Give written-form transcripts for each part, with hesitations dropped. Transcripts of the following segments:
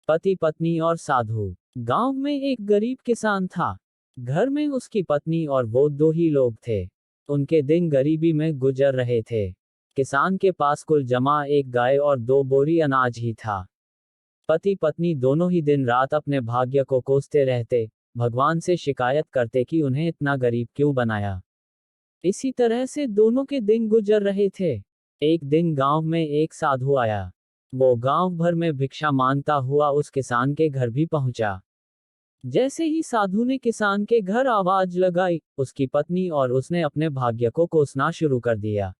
पति पत्नी और साधु। गांव में एक गरीब किसान था। घर में उसकी पत्नी और वो दो ही लोग थे। उनके दिन गरीबी में गुजर रहे थे। किसान के पास कुल जमा एक गाय और 2 बोरी अनाज ही था। पति पत्नी दोनों ही दिन रात अपने भाग्य को कोसते रहते, भगवान से शिकायत करते कि उन्हें इतना गरीब क्यों बनाया। इसी तरह से दोनों के दिन गुजर रहे थे। एक दिन गांव में एक साधु आया। वो गांव भर में भिक्षा मांगता हुआ उस किसान के घर भी पहुंचा। जैसे ही साधु ने किसान के घर आवाज लगाई, उसकी पत्नी और उसने अपने भाग्य को कोसना शुरू कर दिया।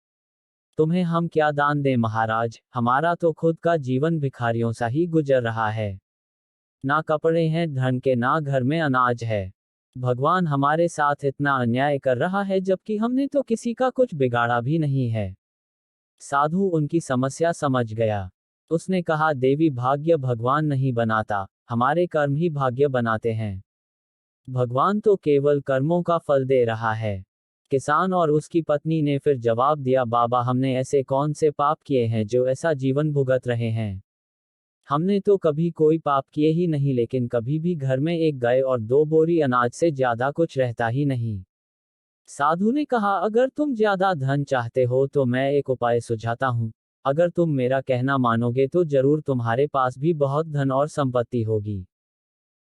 तुम्हें हम क्या दान दें महाराज, हमारा तो खुद का जीवन भिखारियों सा ही गुजर रहा है। ना कपड़े हैं धन के, ना घर में अनाज है। भगवान हमारे साथ इतना अन्याय कर रहा है जबकि हमने तो किसी का कुछ बिगाड़ा भी नहीं है। साधु उनकी समस्या समझ गया। उसने कहा, देवी, भाग्य भगवान नहीं बनाता, हमारे कर्म ही भाग्य बनाते हैं। भगवान तो केवल कर्मों का फल दे रहा है। किसान और उसकी पत्नी ने फिर जवाब दिया, बाबा, हमने ऐसे कौन से पाप किए हैं जो ऐसा जीवन भुगत रहे हैं। हमने तो कभी कोई पाप किए ही नहीं, लेकिन कभी भी घर में एक गाय और 2 बोरी अनाज से ज्यादा कुछ रहता ही नहीं। साधु ने कहा, अगर तुम ज्यादा धन चाहते हो तो मैं एक उपाय सुझाता हूँ। अगर तुम मेरा कहना मानोगे तो जरूर तुम्हारे पास भी बहुत धन और संपत्ति होगी।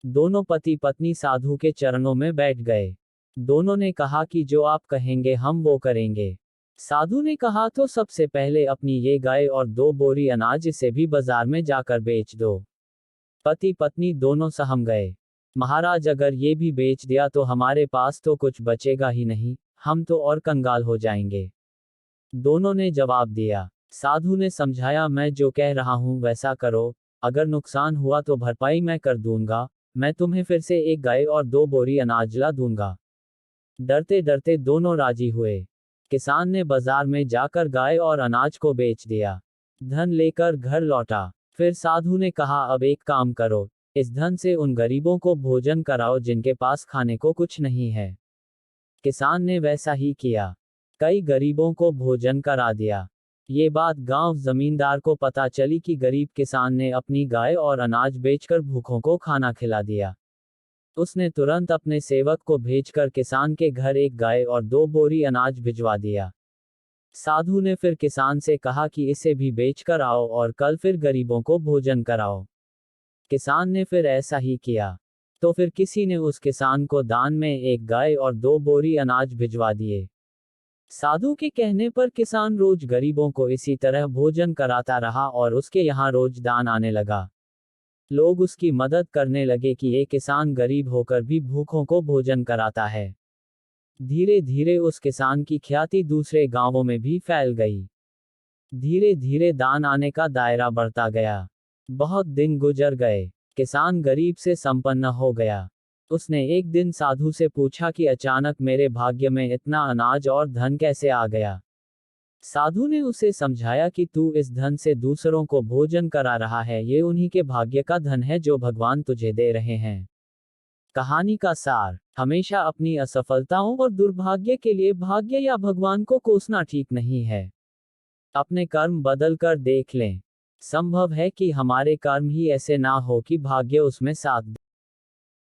दोनों पति पत्नी साधु के चरणों में बैठ गए। दोनों ने कहा कि जो आप कहेंगे हम वो करेंगे। साधु ने कहा, तो सबसे पहले अपनी ये गाय और 2 बोरी अनाज इसे भी बाजार में जाकर बेच दो। पति पत्नी दोनों सहम गए। महाराज, अगर ये भी बेच दिया तो हमारे पास तो कुछ बचेगा ही नहीं, हम तो और कंगाल हो जाएंगे। दोनों ने जवाब दिया। साधु ने समझाया, मैं जो कह रहा हूँ वैसा करो, अगर नुकसान हुआ तो भरपाई मैं कर दूंगा। मैं तुम्हें फिर से एक गाय और 2 बोरी अनाज ला दूंगा। डरते डरते दोनों राजी हुए। किसान ने बाजार में जाकर गाय और अनाज को बेच दिया। धन लेकर घर लौटा। फिर साधु ने कहा, अब एक काम करो, इस धन से उन गरीबों को भोजन कराओ जिनके पास खाने को कुछ नहीं है। किसान ने वैसा ही किया। कई गरीबों को भोजन करा दिया। ये बात गांव जमींदार को पता चली कि गरीब किसान ने अपनी गाय और अनाज बेचकर भूखों को खाना खिला दिया। उसने तुरंत अपने सेवक को भेजकर किसान के घर एक गाय और 2 बोरी अनाज भिजवा दिया। साधु ने फिर किसान से कहा कि इसे भी बेचकर आओ और कल फिर गरीबों को भोजन कराओ। किसान ने फिर ऐसा ही किया। तो फिर किसी ने उस किसान को दान में एक गाय और 2 बोरी अनाज भिजवा दिए। साधु के कहने पर किसान रोज गरीबों को इसी तरह भोजन कराता रहा और उसके यहाँ रोज दान आने लगा। लोग उसकी मदद करने लगे कि ये किसान गरीब होकर भी भूखों को भोजन कराता है। धीरे धीरे उस किसान की ख्याति दूसरे गांवों में भी फैल गई। धीरे धीरे दान आने का दायरा बढ़ता गया। बहुत दिन गुजर गए। किसान गरीब से संपन्न हो गया। उसने एक दिन साधु से पूछा कि अचानक मेरे भाग्य में इतना अनाज और धन कैसे आ गया। साधु ने उसे समझाया कि तू इस धन से दूसरों को भोजन करा रहा है, ये उन्हीं के भाग्य का धन है जो भगवान तुझे दे रहे हैं। कहानी का सार, हमेशा अपनी असफलताओं और दुर्भाग्य के लिए भाग्य या भगवान को कोसना ठीक नहीं है। अपने कर्म बदल कर देख लें। संभव है कि हमारे कर्म ही ऐसे ना हो कि भाग्य उसमें साथ दे।